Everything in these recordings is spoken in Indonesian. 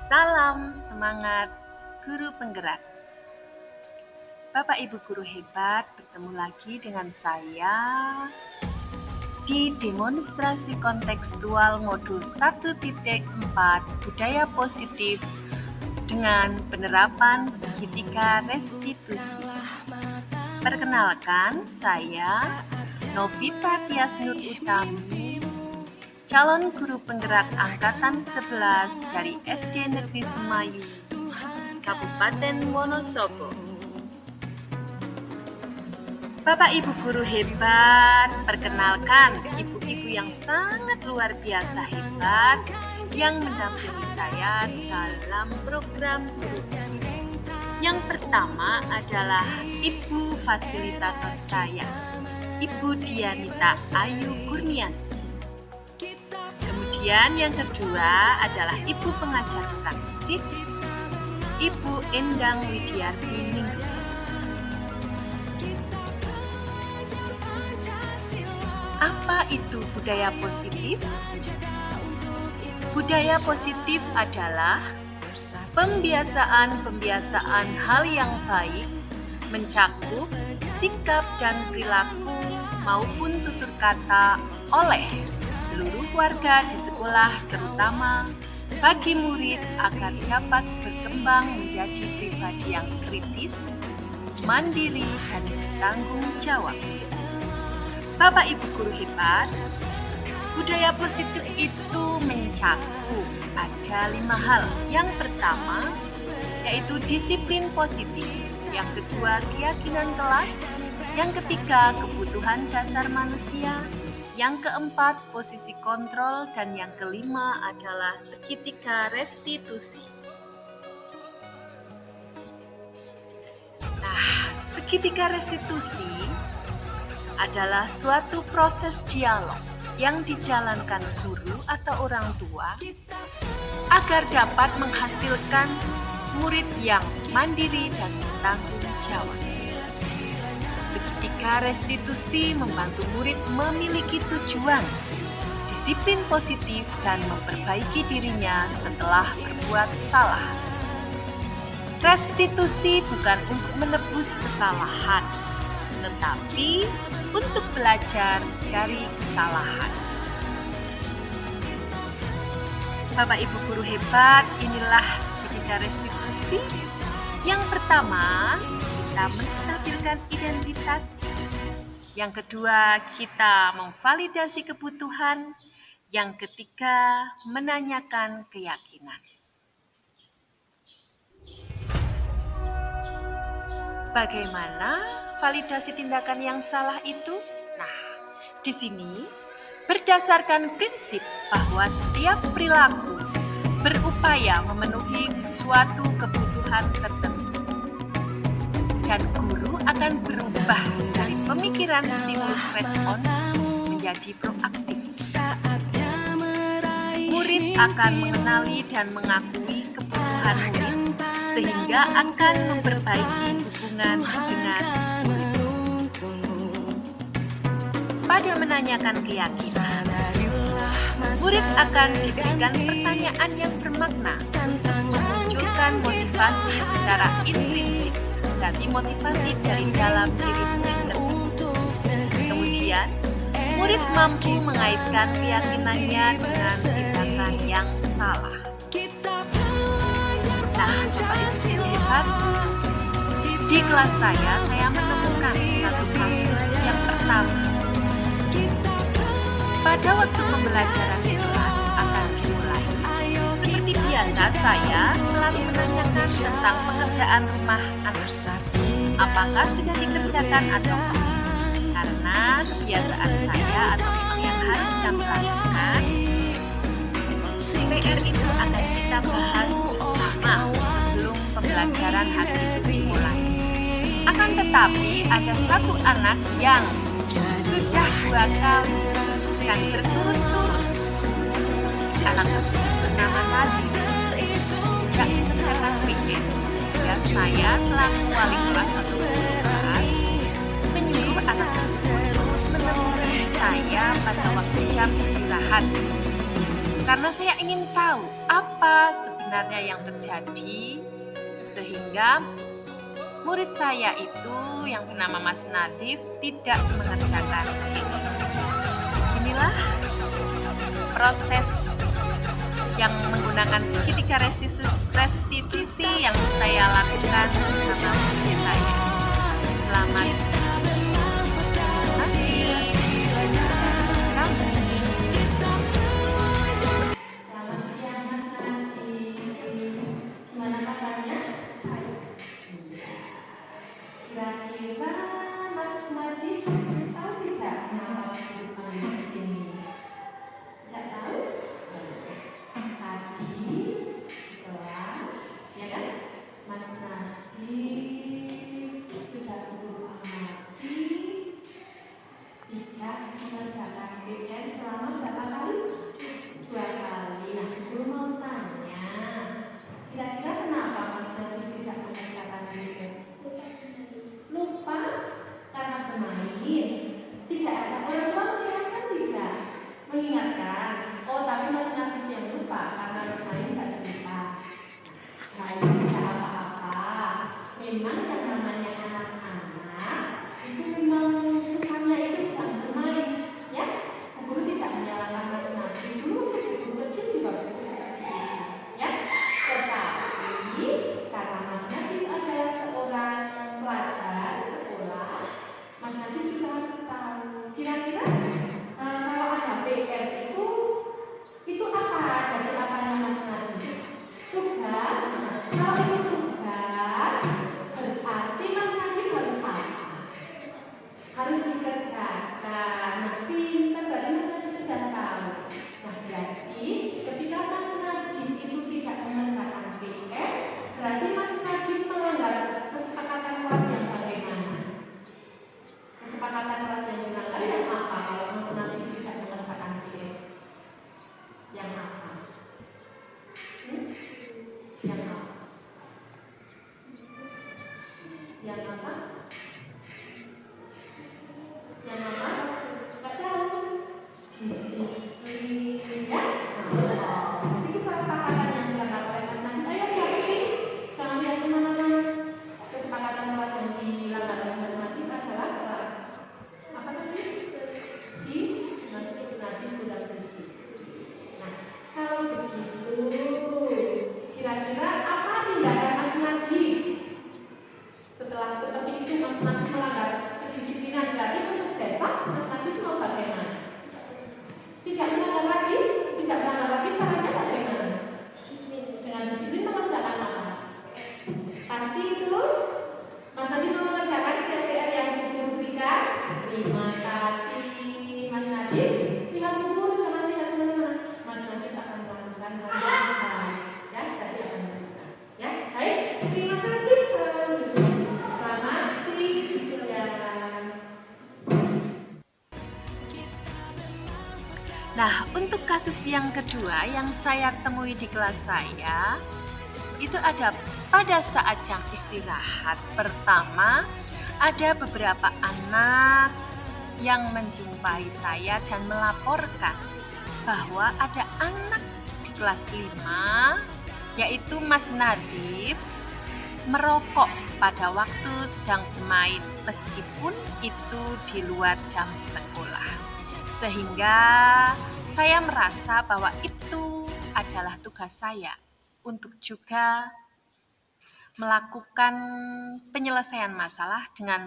Salam semangat guru penggerak. Bapak Ibu guru hebat, bertemu lagi dengan saya di demonstrasi kontekstual modul 1.4 budaya positif dengan penerapan segitiga restitusi. Perkenalkan, saya Novita Tias Nur Utami, calon guru penggerak angkatan 11 dari SD Negeri Semayu, Kabupaten Wonosobo. Bapak Ibu guru hebat, perkenalkan ibu-ibu yang sangat luar biasa hebat yang mendampingi saya dalam program guru. Yang pertama adalah Ibu fasilitator saya, Ibu Dianita Ayu Kurniasi. Kemudian yang kedua adalah Ibu pengajar praktik, Ibu Endang Widiarti Minggu. Apa itu budaya positif? Budaya positif adalah pembiasaan hal yang baik mencakup sikap dan perilaku maupun tutur kata oleh seluruh warga di sekolah, terutama bagi murid agar dapat berkembang menjadi pribadi yang kritis, mandiri, dan bertanggung jawab. Bapak Ibu guru hebat, budaya positif itu mencakup ada 5 hal. Yang pertama yaitu disiplin positif, yang kedua keyakinan kelas, yang ketiga kebutuhan dasar manusia, yang keempat posisi kontrol, dan yang kelima adalah segitiga restitusi. Nah, segitiga restitusi adalah suatu proses dialog yang dijalankan guru atau orang tua agar dapat menghasilkan murid yang mandiri dan bertanggung jawab. Segitiga restitusi membantu murid memiliki tujuan, disiplin positif, dan memperbaiki dirinya setelah berbuat salah. Restitusi bukan untuk menebus kesalahan, tetapi untuk belajar dari kesalahan. Bapak Ibu guru hebat, inilah segitiga restitusi. Yang pertama, kita menstabilkan identitas. Yang kedua, kita memvalidasi kebutuhan. Yang ketiga, menanyakan keyakinan. Bagaimana validasi tindakan yang salah itu? Nah, di sini berdasarkan prinsip bahwa setiap perilaku berupaya memenuhi suatu kebutuhan tertentu, dan guru akan berubah dari pemikiran stimulus respon menjadi proaktif. Murid akan mengenali dan mengakui kebutuhan murid sehingga akan memperbaiki hubungan dengan murid. Pada menanyakan keyakinan, murid akan diberikan pertanyaan yang bermakna untuk memunculkan motivasi secara intrinsik dan dimotivasi dari dalam diri murid tersebut. Kemudian, murid mampu mengaitkan keyakinannya dengan tindakan yang salah. Nah, Bapak Ibu lihat, di kelas saya menemukan satu kasus yang pertama. Pada waktu pembelajaran di kelas akan dimulai, seperti biasa saya selalu menanyakan tentang pekerjaan rumah anak. Apakah sudah dikerjakan atau belum? Karena kebiasaan saya atau memang yang harus kami lakukan, PR itu akan kita bahas bersama sebelum pembelajaran hari itu dimulai. Akan tetapi ada satu anak yang sudah 2 kali dan berturut-turut. Anak tersebut bernama Nadia, tidak mengerjakan PR, sehingga saya selaku wali kelas atau guru kelas menyuruh anak tersebut terus menemui saya pada waktu jam istirahat. karena saya ingin tahu apa sebenarnya yang terjadi, sehingga murid saya itu yang bernama Mas Nadif tidak mengerjakan ini. Inilah proses yang menggunakan segitiga restitusi yang saya lakukan bersama murid saya. Selamat Nah, untuk kasus yang kedua yang saya temui di kelas saya, itu ada pada saat jam istirahat pertama, ada beberapa anak yang menjumpai saya dan melaporkan bahwa ada anak di kelas 5, yaitu Mas Nadif, merokok pada waktu sedang bermain, meskipun itu di luar jam sekolah. Sehingga saya merasa bahwa itu adalah tugas saya untuk juga melakukan penyelesaian masalah dengan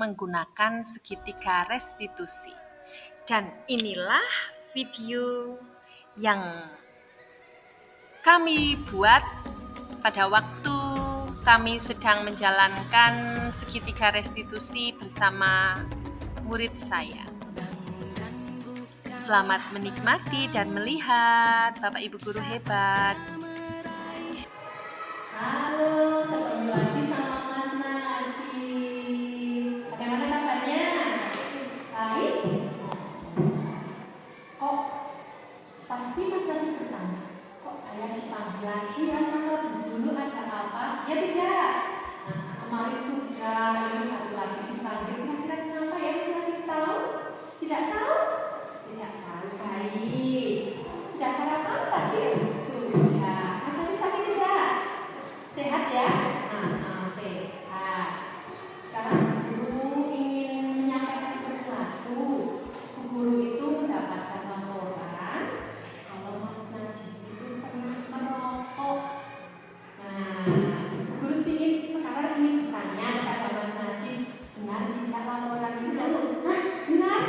menggunakan segitiga restitusi. Dan inilah video yang kami buat pada waktu kami sedang menjalankan segitiga restitusi bersama murid saya. Selamat menikmati dan melihat, Bapak Ibu guru hebat. Halo, ketemu lagi sama Mas Nadif. Bagaimana kabarnya? Baik? Kok pasti Mas Nadif bertanya, kok saya dipanggil lagi ya sama dulu ada apa? Ya tidak. Nah, kemarin sudah, ini satu lagi dipanggil. Kira-kira kenapa ya Mas Nadif tahu? Tidak tahu? Tidak tahu. Baik. Sudah sarapan? Guru sini sekarang ingin bertanya kepada Mas Najib, benar tidak laporan itu? Nah, benar.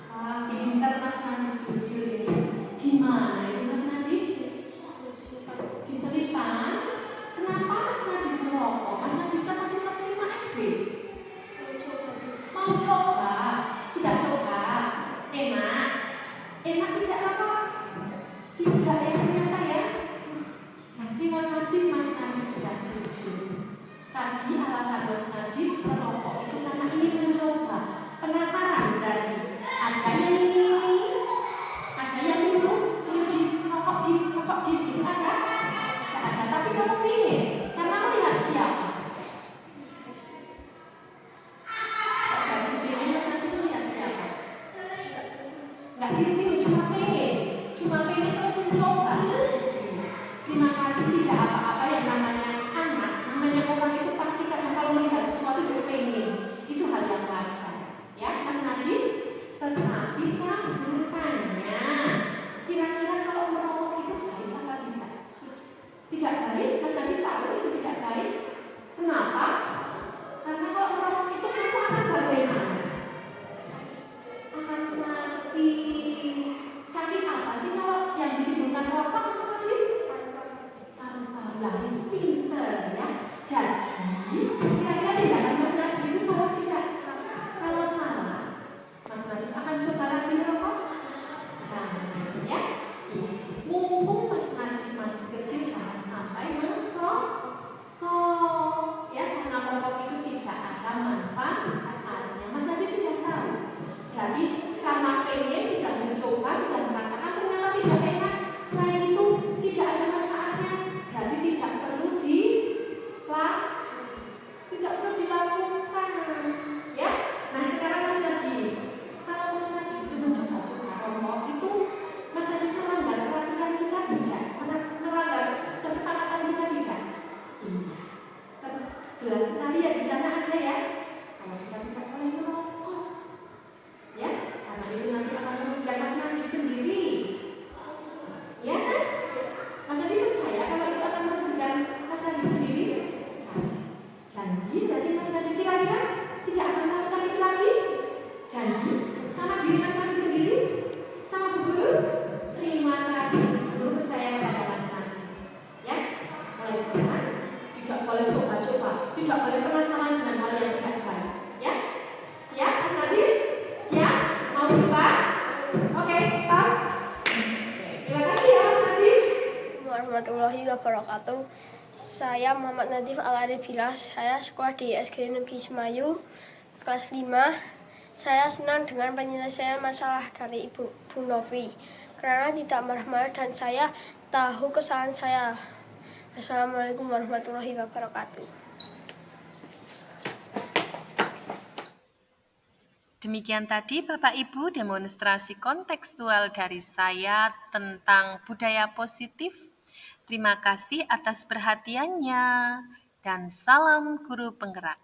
Wah, pintar Mas Najib, jujur ini. Di mana itu Mas Najib? Di Selipan. Kenapa Mas Najib merokok? Mas Najib kan masih kelas 5 SD. Mau coba? Sudah coba? Enak? Enak tidak apa? Tidak ya ternyata ya. Terima kasih Mas Najib sudah jujur. Tadi alasan Mas Najib merokok itu karena ingin mencoba. Penasaran berarti. Ada yang ini, ada yang minum rokok di itu ada? Tidak ada, tapi kamu pingin karena melihat siapa? Jadi pingin Mas Najib melihat siapa? Nggak tiru-tiru, cuma pengen terus mencoba. Terima kasih, tidak apa-apa yang namanya anak, namanya orang itu pasti kadang kalau melihat sesuatu dia pengen. Itu hal yang wajar. Ya, Mas Najib. Tetapi sekarang guru tanya, kira-kira kalau merokok itu baik apa tidak? Tidak baik, Mas Najib tahu itu tidak baik. Kenapa? Karena kalau merokok itu kamu akan bagaimana? Akan sakit. Sakit apa sih kalau yang ditimbulkan rokok, Mas Najib? Paru-paru. Pinter ya. Jadi kira-kira tindakan Mas Najib itu salah tidak? Kalau salah, Mas Najib akan coba lagi merokok? Jangan ya. Mumpung Mas Najib masih kecil, jangan sampai merokok. Ya, karena merokok itu tidak ada manfaatnya. Mas Najib sudah tahu. Berarti karena pengen sudah mencoba, sudah merasakan ternyata tidak enak. Selain itu tidak ada manfaatnya. Berarti tidak perlu dilakukan. Ya. Nah sekarang Mas Najib, kalau Mas Najib itu mencoba-coba rokok itu, Mas Najib melanggar peraturan kita tidak? Melanggar kesepakatan kita tidak? Iya. Jelas sekali ya di sana ada ya. Kalau kita tidak boleh merokok, ya, karena itu nanti akan merugikan Mas Najib sendiri. Ya kan? Mas Najib percaya kalau itu akan merugikan Mas Najib sendiri? Janji berarti Mas Najib kira-kira tidak akan melakukan itu lagi? Janji sama diri Mas Najib sendiri? Sama Bu Guru? Terima kasih Bu Guru percaya kepada Mas Najib. Ya, mulai sekarang tidak boleh coba-coba, tidak boleh penasaran dengan hal yang tidak baik. Ya, siap Mas Najib? Siap? Mau berubah? Oke, tos. Terima kasih ya Mas Najib. Warahmatullahi wabarakatuh. Saya Muhammad Nadif Al-Arif Bilas. Saya sekolah di SD Negeri Semayu, kelas 5. Saya senang dengan penyelesaian masalah dari Ibu Novi karena tidak marah-marah dan saya tahu kesalahan saya. Assalamualaikum warahmatullahi wabarakatuh. Demikian tadi Bapak Ibu demonstrasi kontekstual dari saya tentang budaya positif. Terima kasih atas perhatiannya dan salam guru penggerak.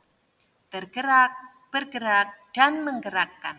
Tergerak, bergerak, dan menggerakkan.